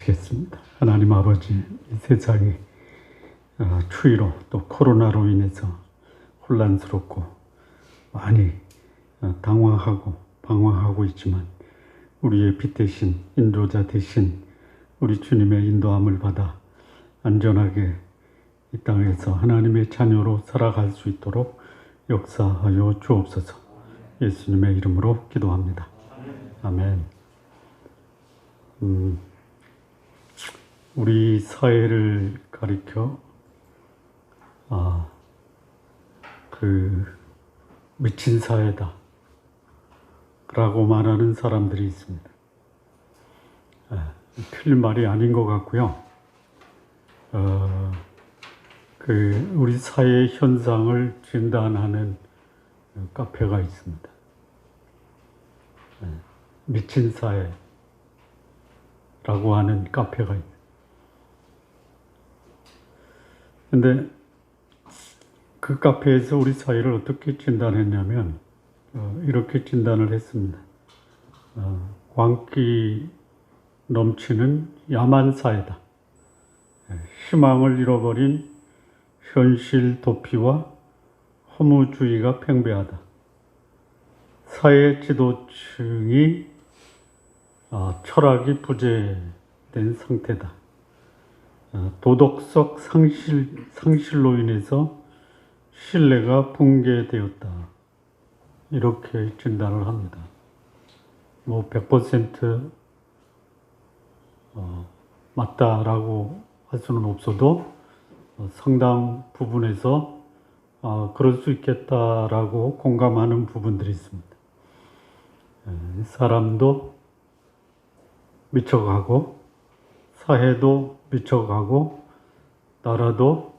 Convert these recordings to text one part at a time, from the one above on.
겠습니다. 하나님 아버지, 이 세상이 추위로 또 코로나로 인해서 혼란스럽고 많이 당황하고 방황하고 있지만 우리의 빛 대신 인도자 대신 우리 주님의 인도함을 받아 안전하게 이 땅에서 하나님의 자녀로 살아갈 수 있도록 역사하여 주옵소서. 예수님의 이름으로 기도합니다. 아멘. 우리 사회를 가리켜 미친 사회다 라고 말하는 사람들이 있습니다. 틀린 말이 아닌 것 같고요. 우리 사회 현상을 진단하는 카페가 있습니다. 미친 사회라고 하는 카페가 있습니다. 근데 그 카페에서 우리 사회를 어떻게 진단했냐면 이렇게 진단을 했습니다. 광기 넘치는 야만 사회다. 희망을 잃어버린 현실 도피와 허무주의가 팽배하다. 사회 지도층이 철학이 부재된 상태다. 도덕적 상실로 인해서 신뢰가 붕괴되었다. 이렇게 진단을 합니다. 100% 맞다라고 할 수는 없어도 상당 부분에서 그럴 수 있겠다라고 공감하는 부분들이 있습니다. 사람도 미쳐가고 사회도 미쳐가고 나라도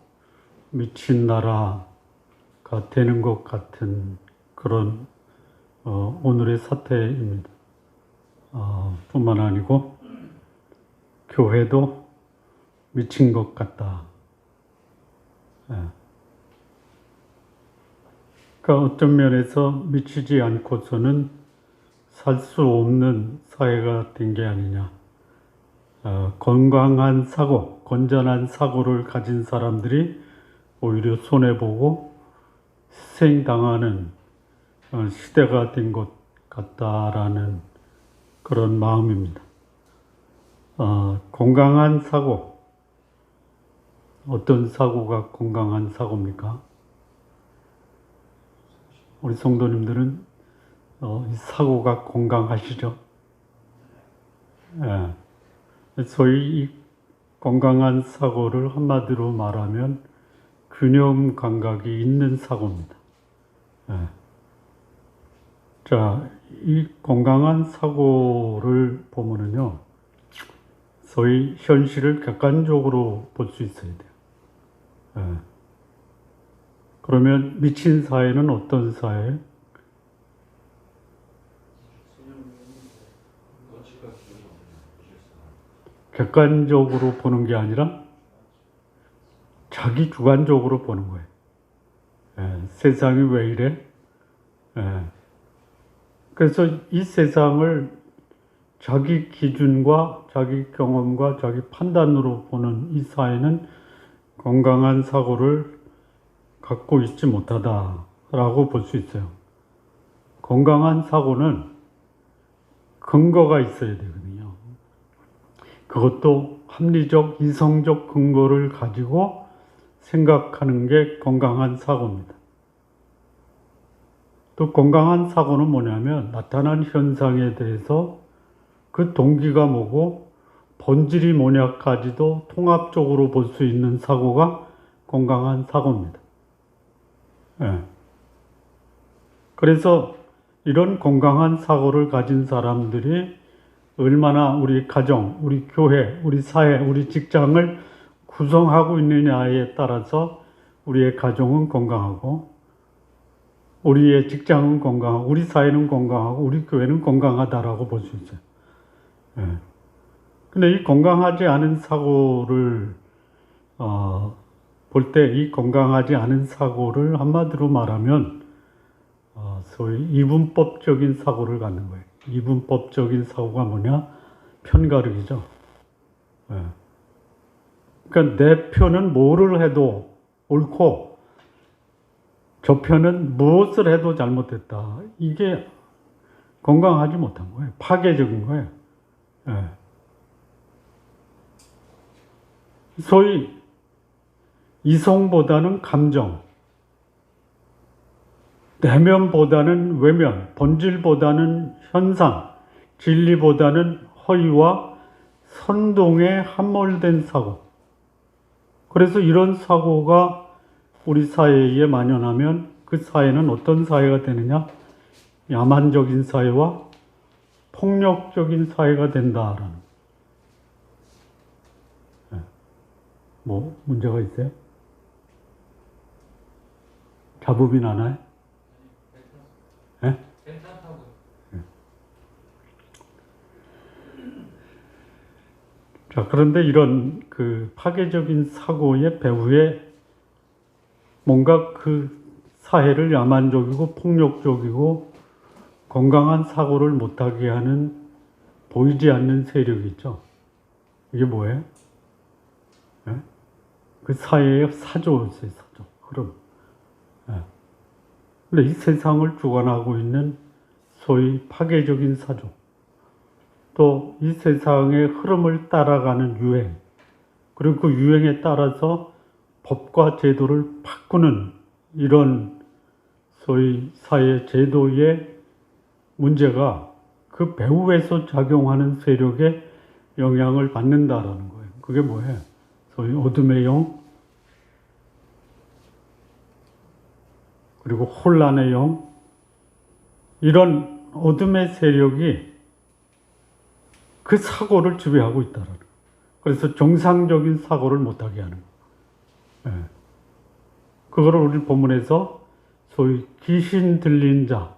미친 나라가 되는 것 같은 그런 오늘의 사태입니다. 뿐만 아니고 교회도 미친 것 같다. 그러니까 어떤 면에서 미치지 않고서는 살 수 없는 사회가 된 게 아니냐. 건강한 사고, 건전한 사고를 가진 사람들이 오히려 손해보고 희생당하는 시대가 된 것 같다라는 그런 마음입니다. 건강한 사고, 어떤 사고가 건강한 사고입니까? 우리 성도님들은 이 사고가 건강하시죠? 소위 이 건강한 사고를 한마디로 말하면 균형 감각이 있는 사고입니다. 자, 이 건강한 사고를 보면은요, 소위 현실을 객관적으로 볼 수 있어야 돼요. 그러면 미친 사회는 어떤 사회? 객관적으로 보는 게 아니라 자기 주관적으로 보는 거예요. 세상이 왜 이래? 그래서 이 세상을 자기 기준과 자기 경험과 자기 판단으로 보는 이 사회는 건강한 사고를 갖고 있지 못하다라고 볼 수 있어요. 건강한 사고는 근거가 있어야 되거든요. 그것도 합리적, 이성적 근거를 가지고 생각하는 게 건강한 사고입니다. 또 건강한 사고는 뭐냐면 나타난 현상에 대해서 그 동기가 뭐고 본질이 뭐냐까지도 통합적으로 볼 수 있는 사고가 건강한 사고입니다. 그래서 이런 건강한 사고를 가진 사람들이 얼마나 우리 가정, 우리 교회, 우리 사회, 우리 직장을 구성하고 있느냐에 따라서 우리의 가정은 건강하고 우리의 직장은 건강하고 우리 사회는 건강하고 우리 교회는 건강하다라고 볼 수 있어요. 근데 이 건강하지 않은 사고를 볼 때 이 건강하지 않은 사고를 한마디로 말하면 소위 이분법적인 사고를 갖는 거예요. 이분법적인 사고가 뭐냐? 편가르기죠. 예. 그러니까 내 편은 뭐를 해도 옳고 저 편은 무엇을 해도 잘못됐다. 이게 건강하지 못한 거예요. 파괴적인 거예요. 예. 소위 이성보다는 감정, 내면보다는 외면, 본질보다는 현상, 진리보다는 허위와 선동에 함몰된 사고. 그래서 이런 사고가 우리 사회에 만연하면 그 사회는 어떤 사회가 되느냐? 야만적인 사회와 폭력적인 사회가 된다라는. 뭐 문제가 있어요? 잡음이 나나요? 예? 자, 그런데 이런 그 파괴적인 사고의 배후에 뭔가 그 사회를 야만적이고 폭력적이고 건강한 사고를 못하게 하는 보이지 않는 세력이 있죠. 이게 뭐예요? 예? 그 사회의 사조였어요, 사조. 흐름. 예. 근데 이 세상을 주관하고 있는 소위 파괴적인 사조. 또 이 세상의 흐름을 따라가는 유행. 그리고 그 유행에 따라서 법과 제도를 바꾸는 이런 소위 사회 제도의 문제가 그 배후에서 작용하는 세력에 영향을 받는다라는 거예요. 그게 뭐예요? 소위 어둠의 영, 그리고 혼란의 영, 이런 어둠의 세력이 그 사고를 지배하고 있다라는 거예요. 그래서 정상적인 사고를 못하게 하는 거예요. 예. 그거를 우리 본문에서 소위 귀신 들린 자,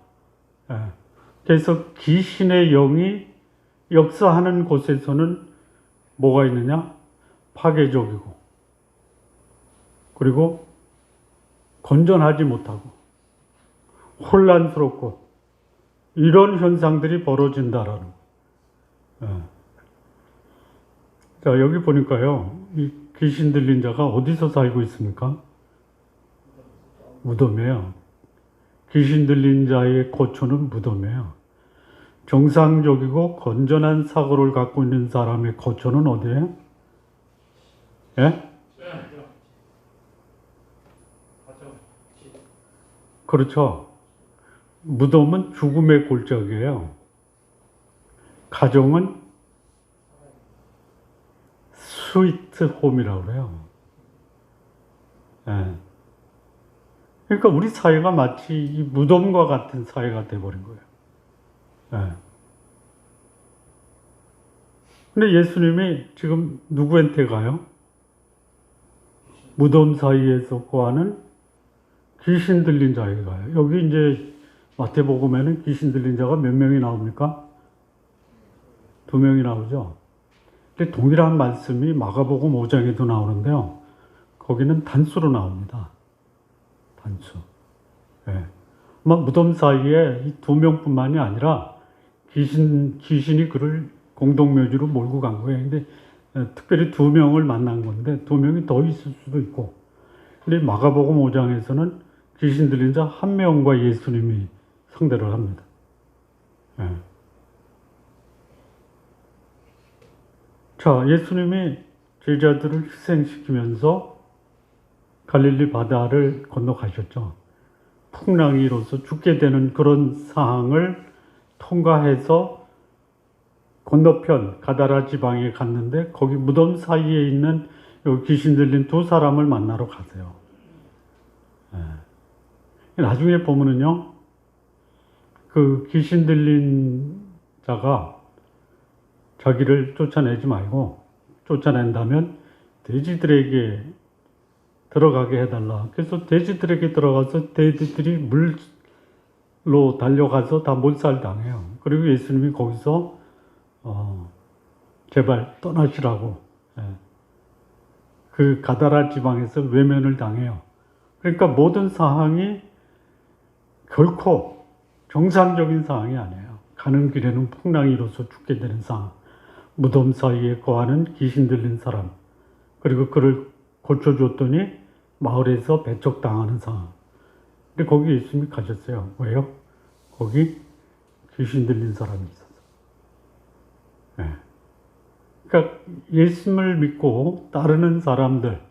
예. 그래서 귀신의 영이 역사하는 곳에서는 뭐가 있느냐? 파괴적이고, 그리고 건전하지 못하고, 혼란스럽고, 이런 현상들이 벌어진다라는 거예요. 예. 자, 여기 보니까요, 이 귀신 들린 자가 어디서 살고 있습니까? 무덤이에요. 귀신 들린 자의 거처는 무덤이에요. 정상적이고 건전한 사고를 갖고 있는 사람의 거처는 어디예요? 예? 그렇죠. 무덤은 죽음의 골짜기예요. 가정은 스위트 홈이라고 그래요. 예. 그러니까 우리 사회가 마치 이 무덤과 같은 사회가 돼버린 거예요. 예. 근데 예수님이 지금 누구한테 가요? 무덤 사이에서 구하는 귀신 들린 자에게 가요. 여기 이제 마태복음에는 귀신 들린 자가 몇 명이 나옵니까? 2명이 나오죠. 근데 동일한 말씀이 마가복음 5장에도 나오는데요. 거기는 단수로 나옵니다. 단수. 예. 무덤 사이에 이 2명뿐만이 아니라 귀신이 그를 공동묘지로 몰고 간 거예요. 근데 특별히 2명을 만난 건데 2명이 더 있을 수도 있고. 근데 마가복음 5장에서는 귀신 들린 자 1명과 예수님이 상대를 합니다. 예. 자, 예수님이 제자들을 희생시키면서 갈릴리 바다를 건너가셨죠. 풍랑이 일어서 죽게 되는 그런 상황을 통과해서 건너편 가다라 지방에 갔는데 거기 무덤 사이에 있는 귀신 들린 2사람을 만나러 가세요. 예. 나중에 보면은요, 그 귀신 들린 자가 자기를 쫓아내지 말고 쫓아낸다면 돼지들에게 들어가게 해달라. 그래서 돼지들에게 들어가서 돼지들이 물로 달려가서 다 몰살당해요. 그리고 예수님이 거기서 제발 떠나시라고 그 가다라 지방에서 외면을 당해요. 그러니까 모든 상황이 결코 정상적인 상황이 아니에요. 가는 길에는 풍랑이 일어서 죽게 되는 상황. 무덤 사이에 거하는 귀신 들린 사람, 그리고 그를 고쳐줬더니 마을에서 배척당하는 상황. 근데 거기 예수님이 가셨어요. 왜요? 거기 귀신 들린 사람이 있었어. 네. 그러니까 예수님을 믿고 따르는 사람들,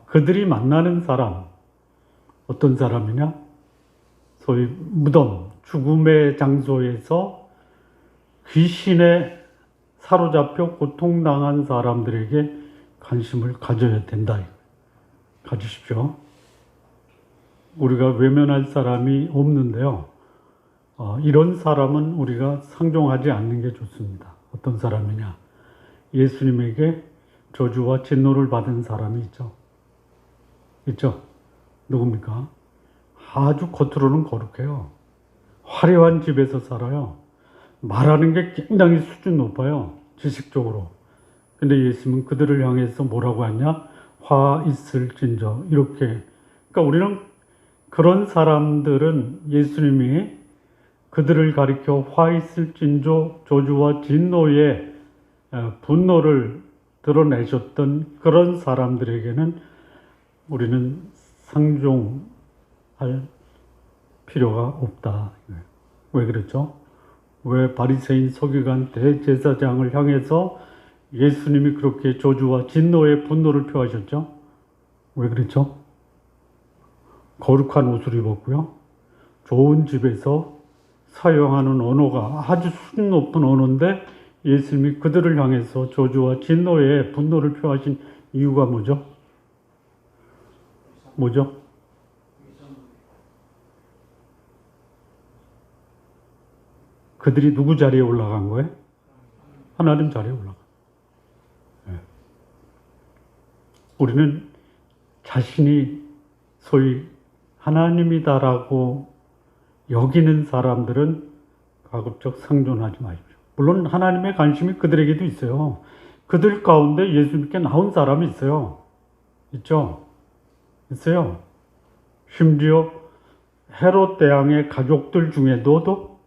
그들이 만나는 사람, 어떤 사람이냐? 소위 무덤, 죽음의 장소에서 귀신에 사로잡혀 고통당한 사람들에게 관심을 가져야 된다. 가지십시오. 우리가 외면할 사람이 없는데요. 이런 사람은 우리가 상종하지 않는 게 좋습니다. 어떤 사람이냐? 예수님에게 저주와 진노를 받은 사람이 있죠. 있죠? 누굽니까? 아주 겉으로는 거룩해요. 화려한 집에서 살아요. 말하는 게 굉장히 수준 높아요. 지식적으로. 근데 예수님은 그들을 향해서 뭐라고 하냐? 화 있을진저. 이렇게. 그러니까 우리는 그런 사람들은 예수님이 그들을 가리켜 화 있을진저 저주와 진노의 분노를 드러내셨던 그런 사람들에게는 우리는 상종할 필요가 없다. 왜 그랬죠? 왜 바리새인 서기관 대제사장을 향해서 예수님이 그렇게 저주와 진노의 분노를 표하셨죠? 왜 그랬죠? 거룩한 옷을 입었고요. 좋은 집에서 사용하는 언어가 아주 수준 높은 언어인데 예수님이 그들을 향해서 저주와 진노의 분노를 표하신 이유가 뭐죠? 뭐죠? 그들이 누구 자리에 올라간 거예요? 하나님 자리에 올라간 거예요. 우리는 자신이 소위 하나님이다라고 여기는 사람들은 가급적 상존하지 마십시오. 물론 하나님의 관심이 그들에게도 있어요. 그들 가운데 예수님께 나온 사람이 있어요. 있죠? 있어요. 심지어 헤롯 대왕의 가족들 중에서도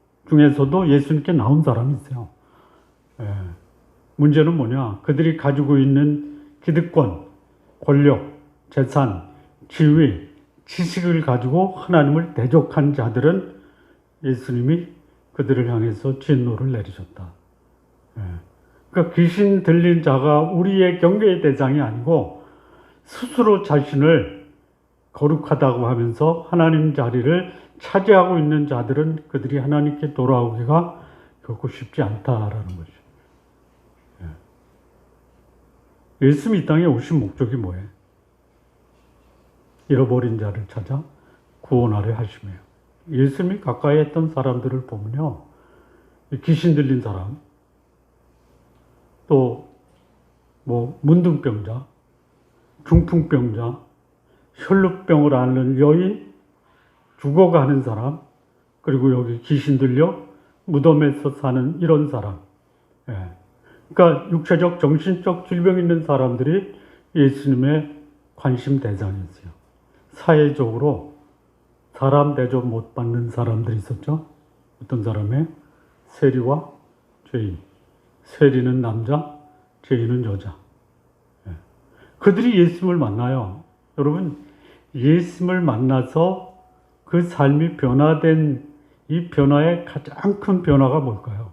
예수님께 나온 사람이 있어요. 문제는 뭐냐? 그들이 가지고 있는 기득권, 권력, 재산, 지위, 지식을 가지고 하나님을 대적한 자들은 예수님이 그들을 향해서 진노를 내리셨다. 그러니까 귀신 들린 자가 우리의 경계의 대상이 아니고 스스로 자신을 거룩하다고 하면서 하나님 자리를 차지하고 있는 자들은 그들이 하나님께 돌아오기가 결코 쉽지 않다라는 거죠. 예수님이 이 땅에 오신 목적이 뭐예요? 잃어버린 자를 찾아 구원하려 하심이에요. 예수님이 가까이 했던 사람들을 보면요. 귀신 들린 사람, 또 문둥병자, 중풍병자, 혈루병을 앓는 여인, 죽어가는 사람, 그리고 여기 귀신 들려 무덤에서 사는 이런 사람. 그러니까 육체적, 정신적 질병 있는 사람들이 예수님의 관심 대상이었어요. 사회적으로 사람 대접 못 받는 사람들이 있었죠. 어떤 사람의 세리와 죄인. 세리는 남자, 죄인은 여자. 그들이 예수님을 만나요. 여러분, 예수님을 만나서 그 삶이 변화된 이 변화의 가장 큰 변화가 뭘까요?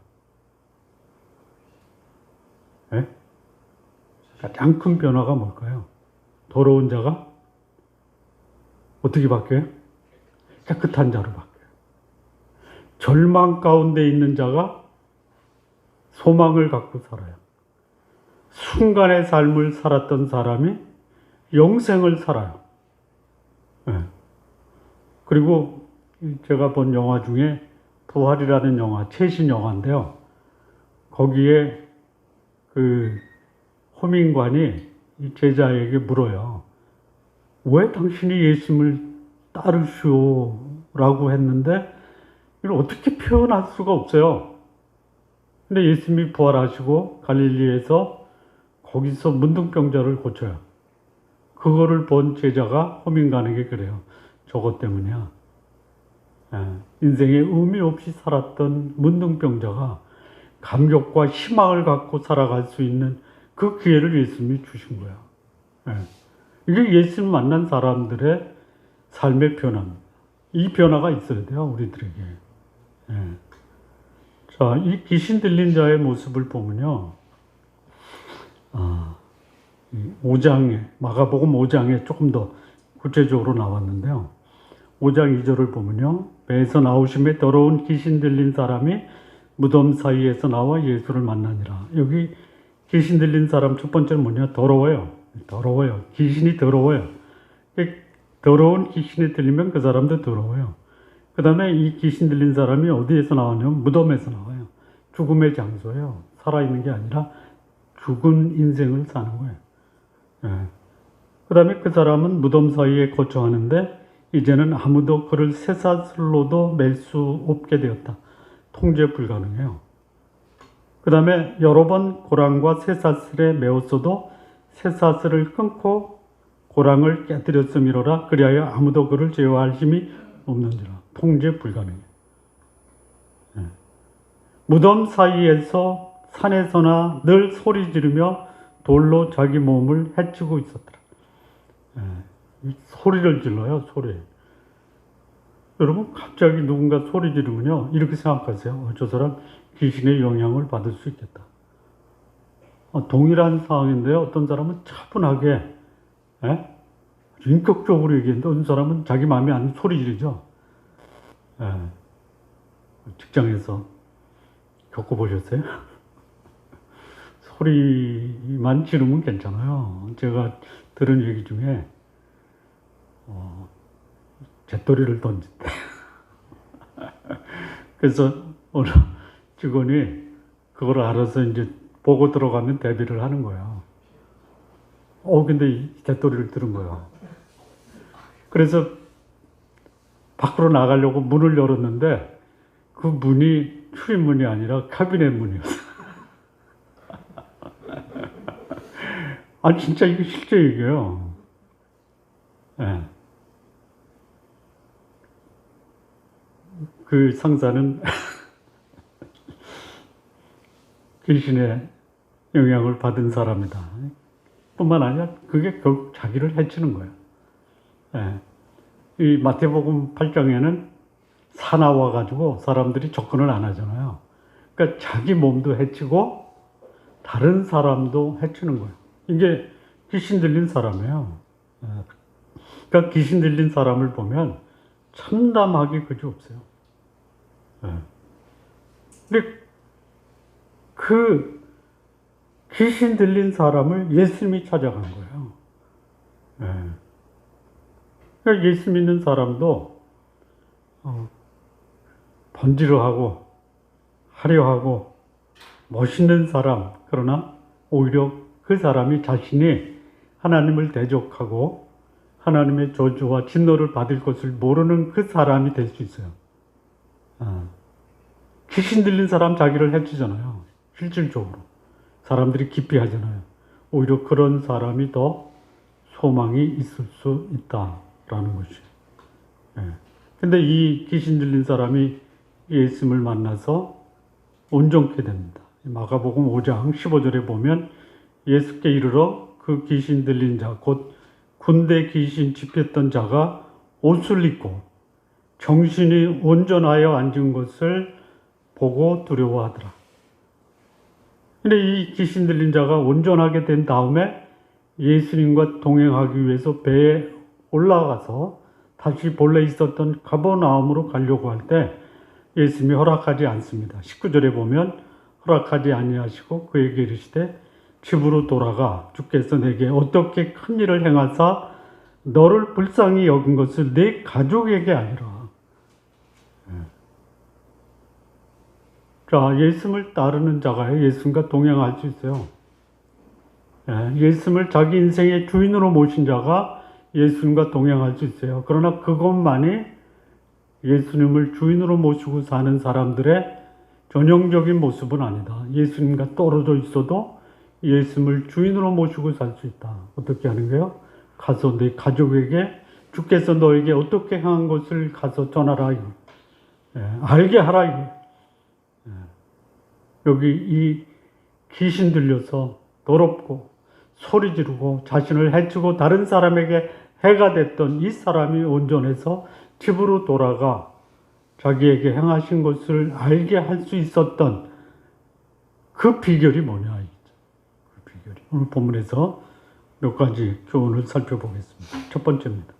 가장 큰 변화가 뭘까요? 더러운 자가 어떻게 바뀌어요? 깨끗한 자로 바뀌어요. 절망 가운데 있는 자가 소망을 갖고 살아요. 순간의 삶을 살았던 사람이 영생을 살아요. 그리고 제가 본 영화 중에 부활이라는 영화, 최신 영화인데요. 거기에 그 호민관이 이 제자에게 물어요. 왜 당신이 예수님을 따르시오? 라고 했는데 이걸 어떻게 표현할 수가 없어요. 근데 예수님이 부활하시고 갈릴리에서 거기서 문둥병자를 고쳐요. 그거를 본 제자가 호민관에게 그래요. 저것 때문이야. 인생에 의미 없이 살았던 문둥병자가 감격과 희망을 갖고 살아갈 수 있는 그 기회를 예수님이 주신 거야. 예. 이게 예수님 만난 사람들의 삶의 변화입니다. 이 변화가 있어야 돼요, 우리들에게. 예. 자, 이 귀신 들린 자의 모습을 보면요. 5장에, 마가복음 5장에 조금 더 구체적으로 나왔는데요. 5장 2절을 보면요. 배에서 나오심에 더러운 귀신 들린 사람이 무덤 사이에서 나와 예수를 만나니라. 여기 귀신 들린 사람 첫 번째는 뭐냐? 더러워요. 더러워요. 귀신이 더러워요. 더러운 귀신이 들리면 그 사람도 더러워요. 그 다음에 이 귀신 들린 사람이 어디에서 나오냐면 무덤에서 나와요. 죽음의 장소예요. 살아있는 게 아니라 죽은 인생을 사는 거예요. 예. 그 다음에 그 사람은 무덤 사이에 거처하는데 이제는 아무도 그를 쇠사슬로도 맬 수 없게 되었다. 통제 불가능해요. 그 다음에 여러 번 고랑과 쇠사슬에 매었어도 쇠사슬을 끊고 고랑을 깨뜨렸음이로라. 그리하여 아무도 그를 제어할 힘이 없는지라. 통제 불가능해. 예. 무덤 사이에서 산에서나 늘 소리 지르며 돌로 자기 몸을 해치고 있었더라. 예. 소리를 질러요, 소리. 여러분, 갑자기 누군가 소리 지르면요, 이렇게 생각하세요. 저 사람 귀신의 영향을 받을 수 있겠다. 동일한 상황인데요, 어떤 사람은 차분하게, 예? 인격적으로 얘기했는데, 어떤 사람은 자기 마음에 안 소리 지르죠. 예. 직장에서 겪어보셨어요? 소리만 지르면 괜찮아요. 제가 들은 얘기 중에, 잿더리를 던진대. 그래서 어느 직원이 그걸 알아서 이제 보고 들어가면 대비를 하는 거예요. 근데 이 잿더리를 들은 거예요. 그래서 밖으로 나가려고 문을 열었는데 그 문이 출입문이 아니라 카비넷 문이었어요. 진짜 이게 실제 얘기예요. 네. 그 상사는 귀신의 영향을 받은 사람이다. 뿐만 아니라 그게 결국 자기를 해치는 거예요. 네. 이 마태복음 8장에는 사나워 가지고 사람들이 접근을 안 하잖아요. 그러니까 자기 몸도 해치고 다른 사람도 해치는 거예요. 이게 귀신 들린 사람이에요. 그러니까 귀신 들린 사람을 보면 참담하기 그지 없어요. 근데 그 귀신 들린 사람을 예수님이 찾아간 거예요. 그러니까 예수 믿는 사람도 번지르하고 화려하고 멋있는 사람, 그러나 오히려 그 사람이 자신이 하나님을 대적하고 하나님의 저주와 진노를 받을 것을 모르는 그 사람이 될 수 있어요. 귀신 들린 사람 자기를 해치잖아요. 실질적으로. 사람들이 기피하잖아요. 오히려 그런 사람이 더 소망이 있을 수 있다라는 것이에요. 근데 이 귀신 들린 사람이 예수님을 만나서 온전케 됩니다. 마가복음 5장 15절에 보면 예수께 이르러 그 귀신 들린 자, 곧 군대 귀신 집혔던 자가 옷을 입고 정신이 온전하여 앉은 것을 보고 두려워하더라. 근데 이 귀신 들린 자가 온전하게 된 다음에 예수님과 동행하기 위해서 배에 올라가서 다시 본래 있었던 가버나움으로 가려고 할 때 예수님이 허락하지 않습니다. 19절에 보면 허락하지 아니하시고 그에게 이르시되 집으로 돌아가 주께서 내게 어떻게 큰 일을 행하사 너를 불쌍히 여긴 것을 내 가족에게 알리라. 자, 예수님을 따르는 자가 예수님과 동행할 수 있어요. 예수님을 자기 인생의 주인으로 모신 자가 예수님과 동행할 수 있어요. 그러나 그것만이 예수님을 주인으로 모시고 사는 사람들의 전형적인 모습은 아니다. 예수님과 떨어져 있어도 예수님을 주인으로 모시고 살 수 있다. 어떻게 하는 거예요? 가서 내 가족에게 주께서 너에게 어떻게 행한 것을 가서 전하라. 알게 하라. 여기 이 귀신 들려서 더럽고 소리 지르고 자신을 해치고 다른 사람에게 해가 됐던 이 사람이 온전해서 집으로 돌아가 자기에게 행하신 것을 알게 할 수 있었던 그 비결이 뭐냐. 그 비결이. 오늘 본문에서 몇 가지 교훈을 살펴보겠습니다. 첫 번째입니다.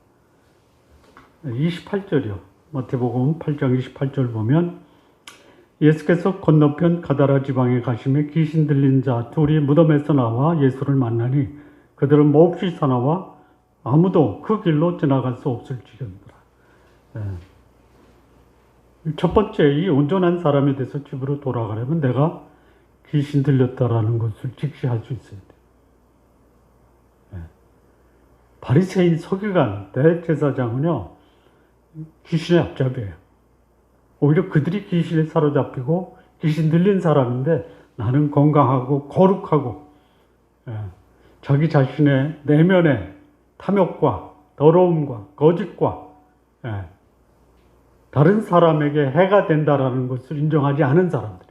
28절이요. 마태복음 8장 28절 보면 예수께서 건너편 가다라 지방에 가시며 귀신 들린 자 둘이 무덤에서 나와 예수를 만나니 그들은 몹시 사나와 아무도 그 길로 지나갈 수 없을 지경이더라. 첫 번째, 이 온전한 사람이 돼서 집으로 돌아가려면 내가 귀신 들렸다라는 것을 직시할 수 있어야 돼요. 바리새인 서기관 대제사장은요, 귀신의 앞잡이에요. 오히려 그들이 귀신에 사로잡히고 귀신 들린 사람인데 나는 건강하고 거룩하고 자기 자신의 내면의 탐욕과 더러움과 거짓과 다른 사람에게 해가 된다라는 것을 인정하지 않은 사람들.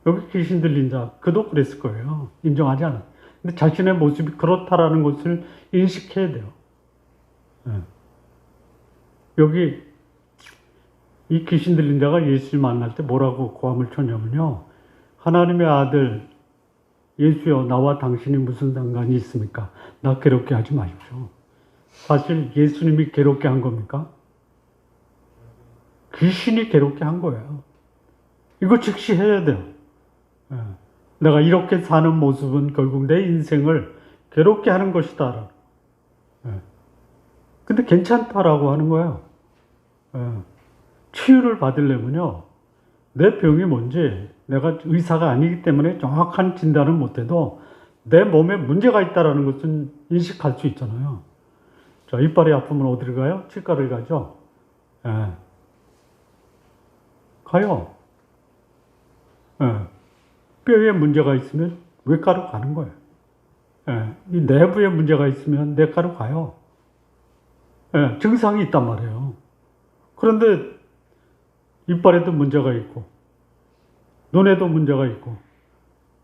여기 귀신 들린 자, 그도 그랬을 거예요. 인정하지 않아. 근데 자신의 모습이 그렇다라는 것을 인식해야 돼요. 여기 이 귀신 들린 자가 예수를 만날 때 뭐라고 고함을 쳤냐면요. 하나님의 아들 예수여, 나와 당신이 무슨 상관이 있습니까? 나 괴롭게 하지 마십시오. 사실 예수님이 괴롭게 한 겁니까? 귀신이 괴롭게 한 거예요. 이거 직시해야 돼요. 내가 이렇게 사는 모습은 결국 내 인생을 괴롭게 하는 것이다. 근데 괜찮다라고 하는 거예요. 치유를 받으려면요, 내 병이 뭔지 내가 의사가 아니기 때문에 정확한 진단을 못해도 내 몸에 문제가 있다는 것은 인식할 수 있잖아요. 자, 이빨이 아프면 어디를 가요? 치과를 가죠. 가요. 뼈에 문제가 있으면 외과로 가는 거예요. 이 내부에 문제가 있으면 내과로 가요. 증상이 있단 말이에요. 그런데 이빨에도 문제가 있고 눈에도 문제가 있고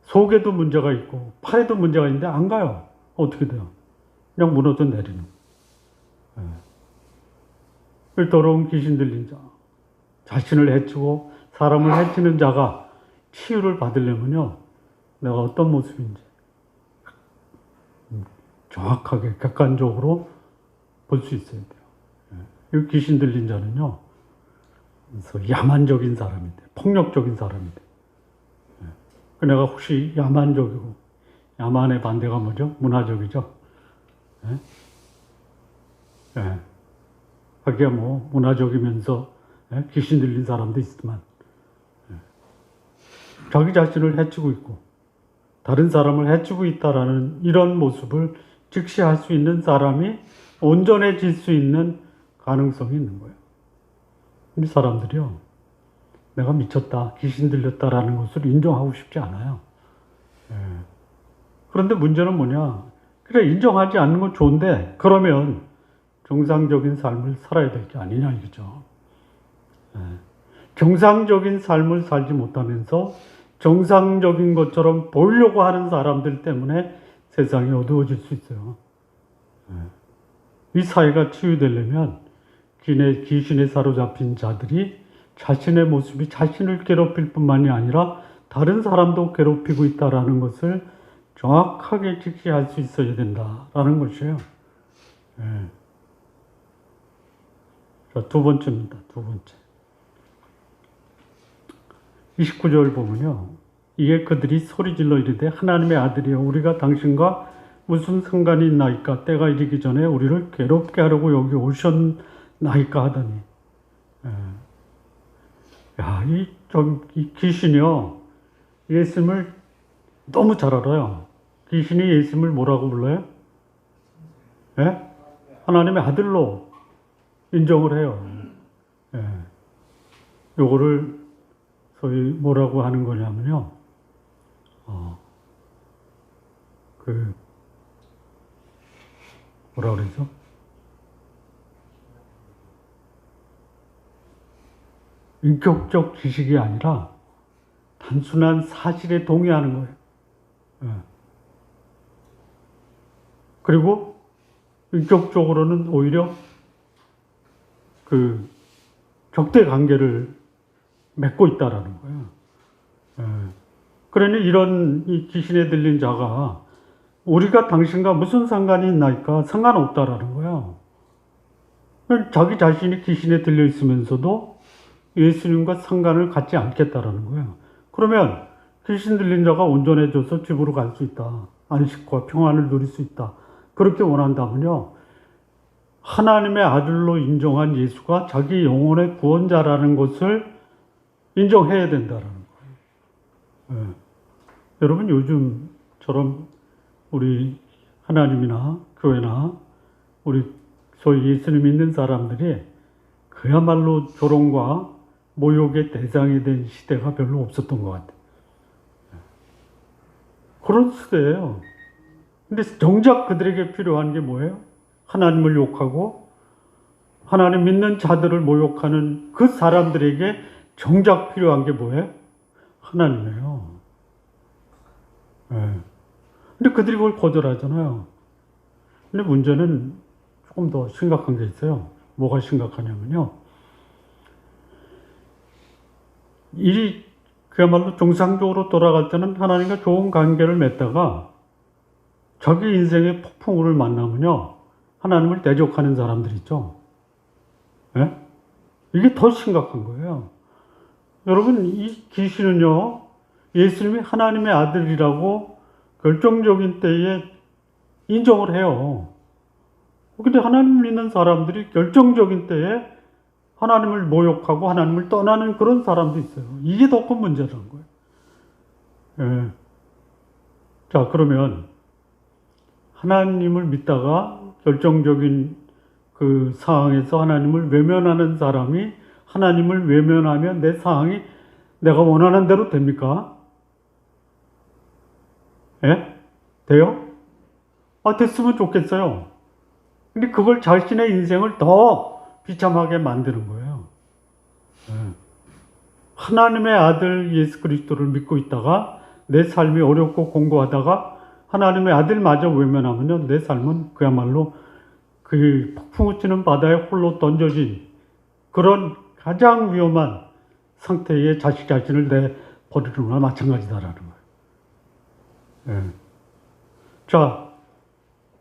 속에도 문제가 있고 팔에도 문제가 있는데 안 가요. 어떻게 돼요? 그냥 무너져 내리는. 더러운 귀신 들린 자, 자신을 해치고 사람을 해치는 자가 치유를 받으려면요, 내가 어떤 모습인지 정확하게 객관적으로 볼 수 있어야 돼요. 이 귀신 들린 자는요, 그래서 야만적인 사람인데, 폭력적인 사람인데, 내가 혹시 야만적이고, 야만의 반대가 뭐죠? 문화적이죠. 하기야 뭐 문화적이면서 귀신 들린 사람도 있지만, 자기 자신을 해치고 있고 다른 사람을 해치고 있다라는 이런 모습을 직시할 수 있는 사람이 온전해질 수 있는 가능성이 있는 거예요. 이 사람들이요, 내가 미쳤다, 귀신 들렸다라는 것을 인정하고 싶지 않아요. 그런데 문제는 뭐냐? 그래, 인정하지 않는 건 좋은데 그러면 정상적인 삶을 살아야 될 게 아니냐 이거죠. 정상적인 삶을 살지 못하면서 정상적인 것처럼 보이려고 하는 사람들 때문에 세상이 어두워질 수 있어요. 이 사회가 치유되려면 귀신에 사로잡힌 자들이 자신의 모습이 자신을 괴롭힐 뿐만이 아니라 다른 사람도 괴롭히고 있다는 것을 정확하게 직시할 수 있어야 된다라는 것이에요. 자, 두 번째입니다. 두 번째. 29절 보면요, 이에 그들이 소리질러 이르되 하나님의 아들이여, 우리가 당신과 무슨 상관이 있나이까? 때가 이르기 전에 우리를 괴롭게 하려고 여기 오셨나이까 하더니. 이 귀신이요, 예수님을 너무 잘 알아요. 귀신이 예수님을 뭐라고 불러요? 하나님의 아들로 인정을 해요. 요거를 소위 뭐라고 하는 거냐면요, 뭐라 그러죠? 인격적 지식이 아니라 단순한 사실에 동의하는 거예요. 예. 그리고 인격적으로는 오히려 그 적대 관계를 맺고 있다라는 거예요. 예. 그러니 이런 이 귀신에 들린 자가 우리가 당신과 무슨 상관이 있나니까 상관없다라는 거예요. 자기 자신이 귀신에 들려 있으면서도 예수님과 상관을 갖지 않겠다라는 거예요. 그러면 귀신 들린 자가 온전해져서 집으로 갈 수 있다. 안식과 평안을 누릴 수 있다. 그렇게 원한다면요. 하나님의 아들로 인정한 예수가 자기 영혼의 구원자라는 것을 인정해야 된다는 거예요. 네. 여러분 요즘처럼 우리 하나님이나 교회나 우리 소위 예수님 믿는 사람들이 그야말로 조롱과 모욕의 대상이 된 시대가 별로 없었던 것 같아요. 그런 시대예요. 근데 정작 그들에게 필요한 게 뭐예요? 하나님을 욕하고 하나님 믿는 자들을 모욕하는 그 사람들에게 정작 필요한 게 뭐예요? 하나님이에요. 네. 근데 그들이 그걸 거절하잖아요. 근데 문제는 조금 더 심각한 게 있어요. 뭐가 심각하냐면요. 일이 그야말로 정상적으로 돌아갈 때는 하나님과 좋은 관계를 맺다가 자기 인생의 폭풍우를 만나면요. 하나님을 대적하는 사람들 있죠. 네? 이게 더 심각한 거예요. 여러분, 이 귀신은요, 예수님이 하나님의 아들이라고 결정적인 때에 인정을 해요. 근데 하나님 믿는 사람들이 결정적인 때에 하나님을 모욕하고 하나님을 떠나는 그런 사람도 있어요. 이게 더 큰 문제라는 거예요. 예. 자, 그러면 하나님을 믿다가 결정적인 그 상황에서 하나님을 외면하는 사람이 하나님을 외면하면 내 상황이 내가 원하는 대로 됩니까? 예? 돼요? 됐으면 좋겠어요. 근데 그걸 자신의 인생을 더 비참하게 만드는 거예요. 예. 하나님의 아들 예수 그리스도를 믿고 있다가 내 삶이 어렵고 공고하다가 하나님의 아들마저 외면하면요, 내 삶은 그야말로 그 폭풍우 치는 바다에 홀로 던져진 그런 가장 위험한 상태에 자식 자신을 내버리는 거나 마찬가지다라는 거예요. 예. 자,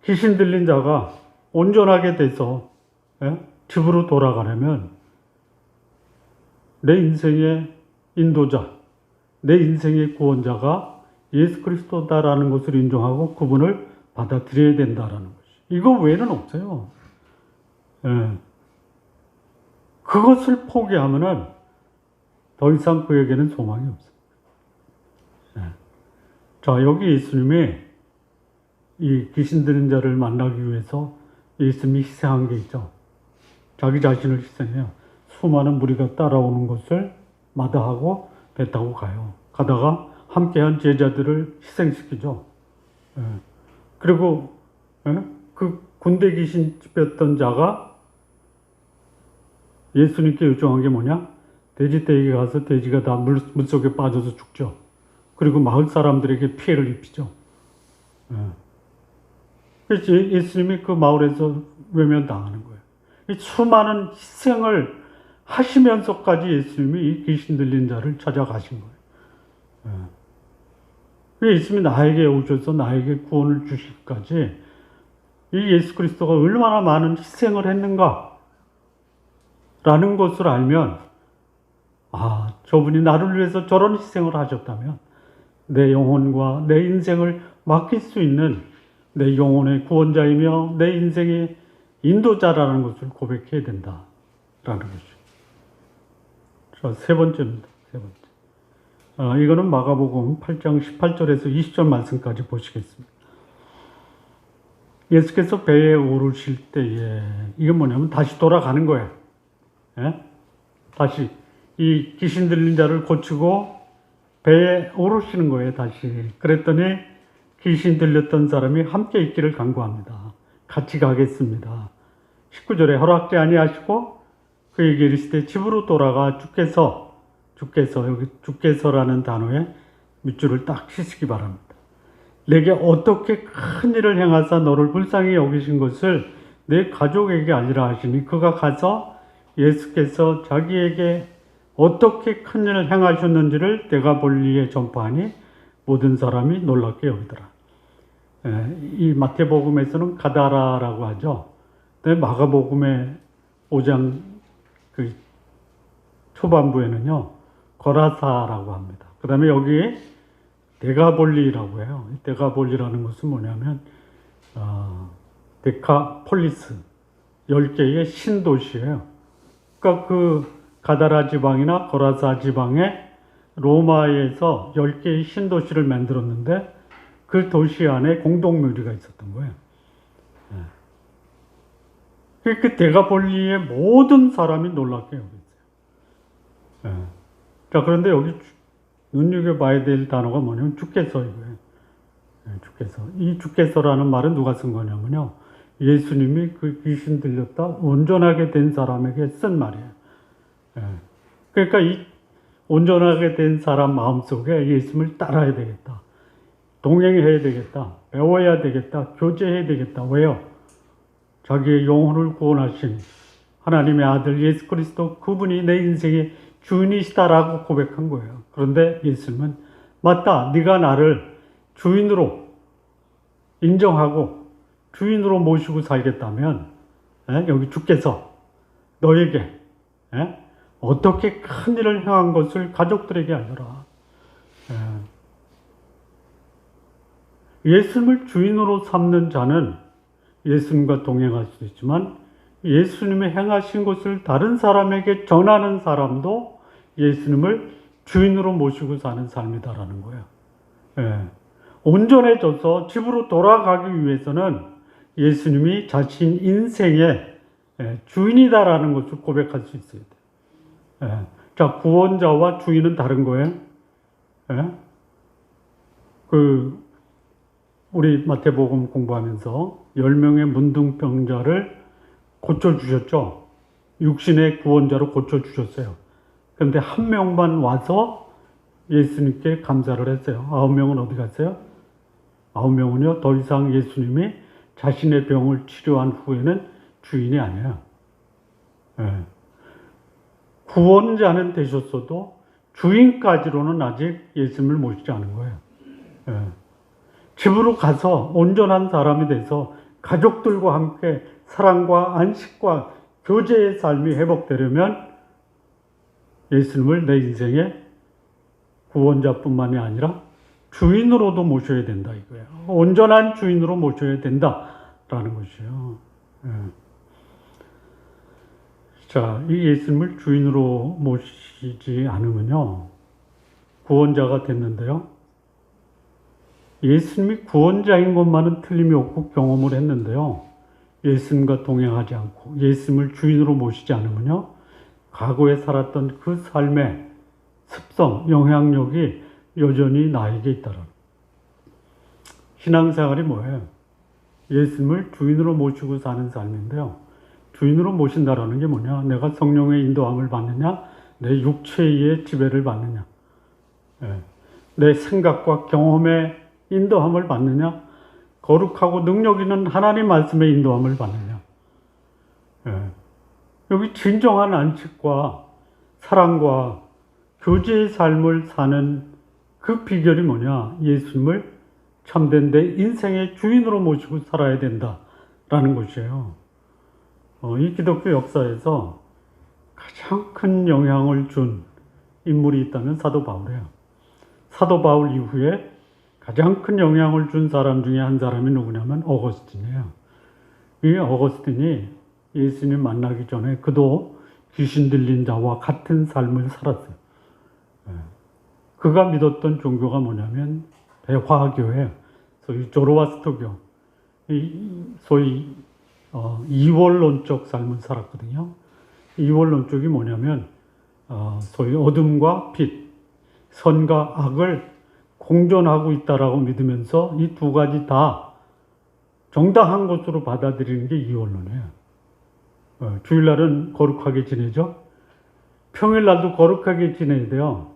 귀신 들린 자가 온전하게 돼서 집으로 돌아가려면 내 인생의 인도자, 내 인생의 구원자가 예수 그리스도다라는 것을 인정하고 그분을 받아들여야 된다라는 것이. 이거 외에는 없어요. 예. 그것을 포기하면은 더 이상 그에게는 소망이 없어요. 예. 자, 여기 예수님이 이 귀신 들린 자를 만나기 위해서 예수님이 희생한 게 있죠. 자기 자신을 희생해요. 수많은 무리가 따라오는 것을 마다하고 배 타고 가요. 가다가 함께한 제자들을 희생시키죠. 예. 그리고 그 군대 귀신 쫓겼던 자가 예수님께 요청한 게 뭐냐? 돼지떼에게 가서 돼지가 다 물속에 빠져서 죽죠. 그리고 마을 사람들에게 피해를 입히죠. 예. 그래서 예수님이 그 마을에서 외면당하는 거예요. 수많은 희생을 하시면서까지 예수님이 이 귀신 들린 자를 찾아가신 거예요. 예. 예수님이 나에게 오셔서 나에게 구원을 주시기까지 이 예수 그리스도가 얼마나 많은 희생을 했는가 라는 것을 알면, 저분이 나를 위해서 저런 희생을 하셨다면 내 영혼과 내 인생을 맡길 수 있는 내 영혼의 구원자이며 내 인생의 인도자라는 것을 고백해야 된다라는 것이죠. 자, 세 번째입니다. 세 번째. 이거는 마가복음 8장 18절에서 20절 말씀까지 보시겠습니다. 예수께서 배에 오르실 때에 이게 뭐냐면 다시 돌아가는 거예요. 예? 다시 이 귀신 들린 자를 고치고 배에 오르시는 거예요. 다시. 그랬더니 귀신 들렸던 사람이 함께 있기를 간구합니다. 같이 가겠습니다. 19절에 허락지 아니하시고 그에게 이르시되 집으로 돌아가 주께서 주께서, 여기 주께서라는 단어에 밑줄을 딱 치시기 바랍니다. 내게 어떻게 큰 일을 행하사 너를 불쌍히 여기신 것을 내 가족에게 알리라 하시니, 그가 가서 예수께서 자기에게 어떻게 큰 일을 행하셨는지를 데가볼리에 전파하니 모든 사람이 놀랍게 여기더라. 이 마태복음에서는 가다라라고 하죠. 근데 마가복음의 5장 그 초반부에는요, 거라사라고 합니다. 그 다음에 여기 데가볼리라고 해요. 데가볼리라는 것은 뭐냐면, 데카폴리스, 10개의 신도시예요. 그러니까 그 가다라 지방이나 거라사 지방에 로마에서 10개의 신도시를 만들었는데, 그 도시 안에 공동묘지가 있었던 거예요. 그 데가볼리의 모든 사람이 놀랍게 여겼어요. 자, 그런데 여기 눈여겨봐야 될 단어가 뭐냐면 주께서 이거예요. 주께서. 이 주께서라는 말은 누가 쓴 거냐면요, 예수님이 그 귀신 들렸다 온전하게 된 사람에게 쓴 말이에요. 그러니까 이 온전하게 된 사람 마음속에 예수님을 따라야 되겠다, 동행해야 되겠다, 배워야 되겠다, 교제해야 되겠다. 왜요? 자기의 영혼을 구원하신 하나님의 아들 예수 그리스도, 그분이 내 인생의 주인이시다라고 고백한 거예요. 그런데 예수님은 맞다, 네가 나를 주인으로 인정하고 주인으로 모시고 살겠다면 여기 주께서 너에게 어떻게 큰 일을 행한 것을 가족들에게 알려라. 예수님을 주인으로 삼는 자는 예수님과 동행할 수 있지만, 예수님의 행하신 것을 다른 사람에게 전하는 사람도 예수님을 주인으로 모시고 사는 삶이다라는 거예요. 온전해져서 집으로 돌아가기 위해서는 예수님이 자신 인생의 주인이다라는 것을 고백할 수 있어야 돼요. 자, 구원자와 주인은 다른 거예요. 우리 마태복음 공부하면서 10명의 문둥병자를 고쳐주셨죠. 육신의 구원자로 고쳐주셨어요. 그런데 한 명만 와서 예수님께 감사를 했어요. 9명은 어디 갔어요? 9명은요, 더 이상 예수님이 자신의 병을 치료한 후에는 주인이 아니에요. 구원자는 되셨어도 주인까지로는 아직 예수님을 모시지 않은 거예요. 집으로 가서 온전한 사람이 돼서 가족들과 함께 사랑과 안식과 교제의 삶이 회복되려면 예수님을 내 인생의 구원자뿐만이 아니라 주인으로도 모셔야 된다 이거예요. 온전한 주인으로 모셔야 된다라는 것이에요. 자, 이 예수님을 주인으로 모시지 않으면요, 구원자가 됐는데요, 예수님이 구원자인 것만은 틀림이 없고 경험을 했는데요, 예수님과 동행하지 않고 예수님을 주인으로 모시지 않으면요, 과거에 살았던 그 삶의 습성, 영향력이 여전히 나에게 있다라는. 신앙생활이 뭐예요? 예수님을 주인으로 모시고 사는 삶인데요, 주인으로 모신다라는 게 뭐냐? 내가 성령의 인도함을 받느냐? 내 육체의 지배를 받느냐? 내 생각과 경험의 인도함을 받느냐? 거룩하고 능력 있는 하나님 말씀의 인도함을 받느냐? 여기 진정한 안식과 사랑과 교제의 삶을 사는 그 비결이 뭐냐? 예수님을 참된 내 인생의 주인으로 모시고 살아야 된다라는 것이에요. 이 기독교 역사에서 가장 큰 영향을 준 인물이 있다면 사도 바울이에요. 사도 바울 이후에 가장 큰 영향을 준 사람 중에 한 사람이 누구냐면 어거스틴이에요. 이 어거스틴이 예수님 만나기 전에 그도 귀신 들린 자와 같은 삶을 살았어요. 그가 믿었던 종교가 뭐냐면 배화교예요. 소위 조로아스터교, 소위 이원론적 삶을 살았거든요. 이원론적이 뭐냐면 소위 어둠과 빛, 선과 악을 공존하고 있다라고 믿으면서 이 두 가지 다 정당한 것으로 받아들이는 게 이원론이에요. 주일날은 거룩하게 지내죠. 평일날도 거룩하게 지내야 돼요.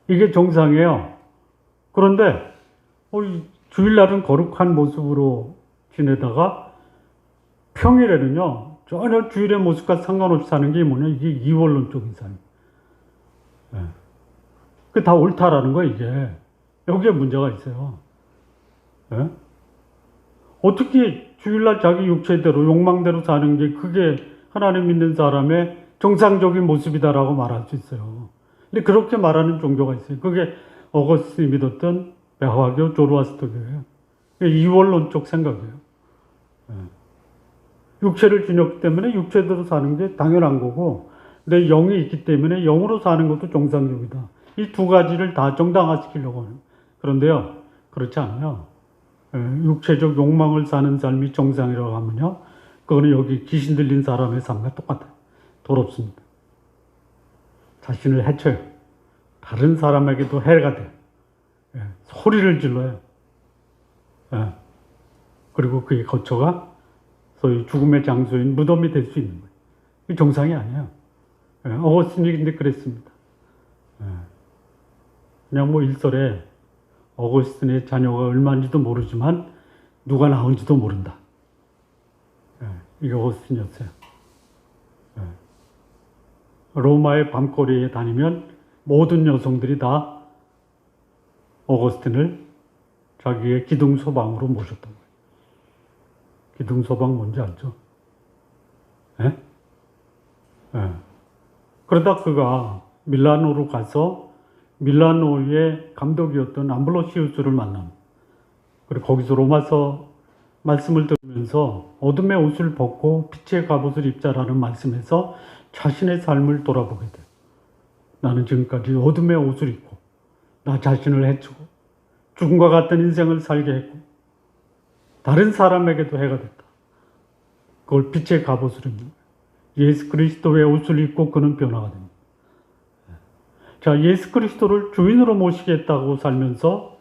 이게 정상이에요. 그런데 이 주일날은 거룩한 모습으로 지내다가 평일에는요 전혀 주일의 모습과 상관없이 사는 게 뭐냐, 이게 이원론적인 삶. 예. 그게 다 옳다라는 거예요. 이게 여기에 문제가 있어요. 예? 어떻게 주일날 자기 육체대로 욕망대로 사는 게 그게 하나님 믿는 사람의 정상적인 모습이다라고 말할 수 있어요. 근데 그렇게 말하는 종교가 있어요. 그게 어거스틴이 믿었던 배화교, 조로아스터교예요. 이원론적 생각이에요. 예. 육체를 지녔기 때문에 육체대로 사는 게 당연한 거고, 내 영이 있기 때문에 영으로 사는 것도 정상적이다. 이 두 가지를 다 정당화시키려고 하는. 그런데요, 그렇지 않아요. 육체적 욕망을 사는 삶이 정상이라고 하면요, 그거는 여기 귀신 들린 사람의 삶과 똑같아요. 더럽습니다. 자신을 해쳐요. 다른 사람에게도 해가 돼요. 소리를 질러요. 예. 그리고 그의 거처가 소위 죽음의 장소인 무덤이 될 수 있는 거예요. 이게 정상이 아니에요. 어거스틴이 근데 그랬습니다. 그냥 뭐 일설에 어거스틴의 자녀가 얼마인지도 모르지만 누가 낳은지도 모른다. 이게 어거스틴이었어요. 로마의 밤거리에 다니면 모든 여성들이 다 어거스틴을 자기의 기둥소방으로 모셨던 거예요. 기둥소방 뭔지 알죠? 예? 예. 그러다 그가 밀라노로 가서 밀라노의 감독이었던 암블로시우스를 만납니다. 그리고 거기서 로마서 말씀을 들으면서 어둠의 옷을 벗고 빛의 갑옷을 입자라는 말씀에서 자신의 삶을 돌아보게 돼요. 나는 지금까지 어둠의 옷을 입고 나 자신을 해치고 죽음과 같은 인생을 살게 했고 다른 사람에게도 해가 됐다. 그걸 빛의 갑옷을 입는 거예요. 예수 그리스도의 옷을 입고 그는 변화가 됩니다. 자, 예수 그리스도를 주인으로 모시겠다고 살면서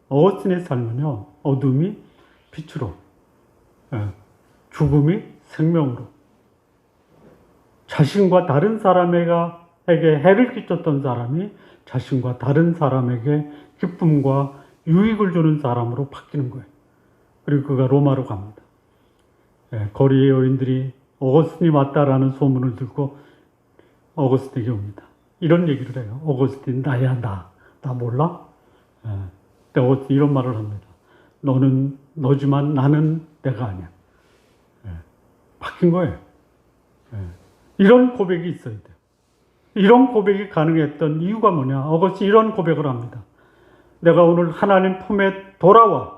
어거스틴의 삶은요, 어둠이 빛으로, 죽음이 생명으로, 자신과 다른 사람에게 해를 끼쳤던 사람이 자신과 다른 사람에게 기쁨과 유익을 주는 사람으로 바뀌는 거예요. 그리고 그가 로마로 갑니다. 거리의 여인들이 어거스틴이 왔다라는 소문을 듣고 어거스틴에게 옵니다. 이런 얘기를 해요. 어거스틴, 나야, 나 몰라? 근데 어거스틴 이런 말을 합니다. 너는 너지만 나는 내가 아니야. 바뀐 거예요. 이런 고백이 있어야 돼요. 이런 고백이 가능했던 이유가 뭐냐? 어거스틴 이런 고백을 합니다. 내가 오늘 하나님 품에 돌아와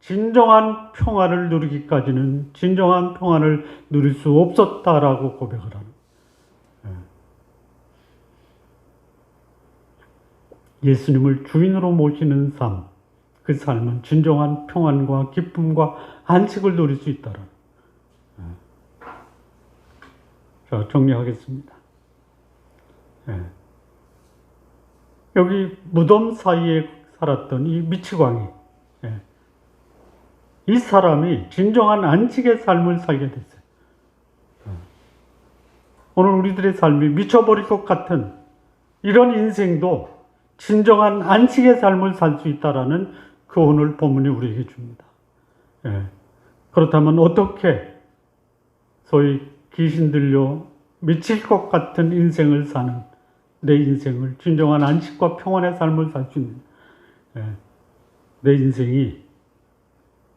진정한 평안을 누리기까지는 진정한 평안을 누릴 수 없었다라고 고백을 하는. 예수님을 주인으로 모시는 삶, 그 삶은 진정한 평안과 기쁨과 안식을 누릴 수 있다라는. 자, 정리하겠습니다. 여기 무덤 사이에 살았던 이 미치광이, 이 사람이 진정한 안식의 삶을 살게 됐어요. 오늘 우리들의 삶이 미쳐버릴 것 같은 이런 인생도 진정한 안식의 삶을 살 수 있다라는 그 오늘 본문이 우리에게 줍니다. 그렇다면 어떻게 소위 귀신 들려 미칠 것 같은 인생을 사는 내 인생을 진정한 안식과 평안의 삶을 살 수 있는, 내 인생이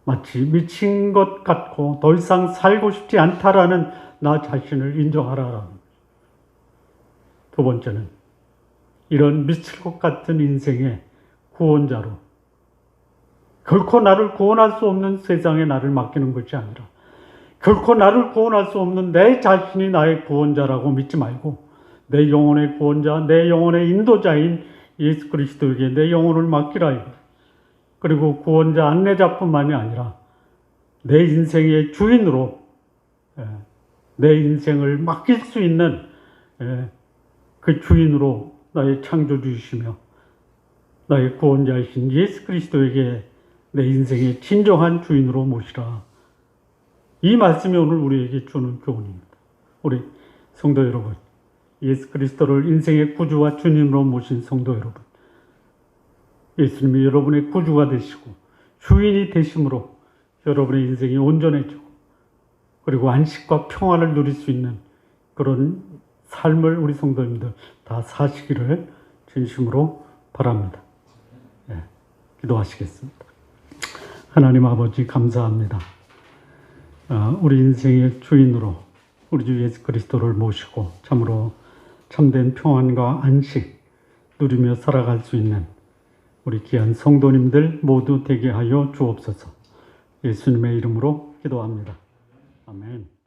마치 미친 것 같고 더 이상 살고 싶지 않다라는 나 자신을 인정하라라는 거죠. 두 번째는 이런 미칠 것 같은 인생의 구원자로, 결코 나를 구원할 수 없는 세상에 나를 맡기는 것이 아니라 결코 나를 구원할 수 없는 내 자신이 나의 구원자라고 믿지 말고 내 영혼의 구원자, 내 영혼의 인도자인 예수 그리스도에게 내 영혼을 맡기라 이거. 그리고 구원자 안내자뿐만이 아니라 내 인생의 주인으로 내 인생을 맡길 수 있는 그 주인으로 나의 창조주이시며 나의 구원자이신 예수 그리스도에게 내 인생의 진정한 주인으로 모시라. 이 말씀이 오늘 우리에게 주는 교훈입니다. 우리 성도 여러분, 예수 그리스도를 인생의 구주와 주님으로 모신 성도 여러분, 예수님이 여러분의 구주가 되시고 주인이 되심으로 여러분의 인생이 온전해지고 그리고 안식과 평안을 누릴 수 있는 그런 삶을 우리 성도님들 다 사시기를 진심으로 바랍니다. 네, 기도하시겠습니다. 하나님 아버지 감사합니다. 우리 인생의 주인으로 우리 주 예수 그리스도를 모시고 참으로 참된 평안과 안식 누리며 살아갈 수 있는 우리 귀한 성도님들 모두 되게 하여 주옵소서. 예수님의 이름으로 기도합니다. 아멘.